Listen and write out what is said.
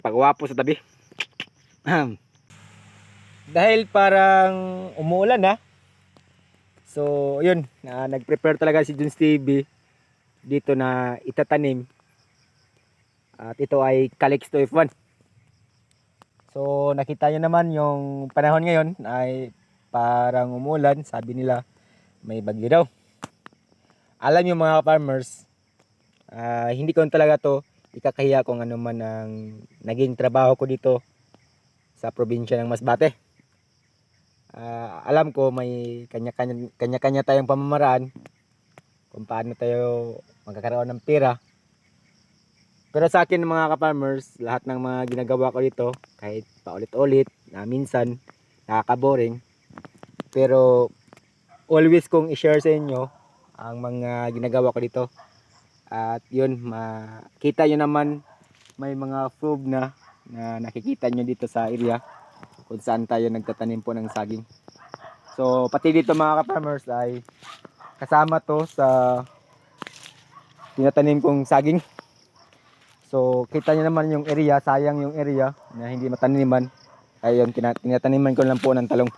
pagwapo sa tabi. Dahil parang umuulan na. So, yun, nag-prepare talaga si Junes TV dito na itatanim. At ito ay Calyx 2F1. So, nakita nyo naman yung panahon ngayon ay parang umuulan. Sabi nila may bagyo daw. Alam nyo mga farmers, hindi ko talaga to ikakahiya kung ano man ang naging trabaho ko dito sa probinsya ng Masbate. Alam ko may kanya-kanya tayong pamamaraan kung paano tayo magkakaroon ng pera. Pero sa akin mga ka-farmers, lahat ng mga ginagawa ko dito, kahit paulit-ulit, na minsan nakaka-boring, pero always kong i-share sa inyo ang mga ginagawa ko dito. At yun, makita nyo naman may mga proof na nakikita nyo dito sa area kung saan tayo nagtatanim po ng saging. So pati dito mga ka-farmers ay kasama to sa tinatanim kong saging. So kita nyo naman yung area, sayang yung area na hindi mataniman. Ayun, tinataniman ko lang po ng talong.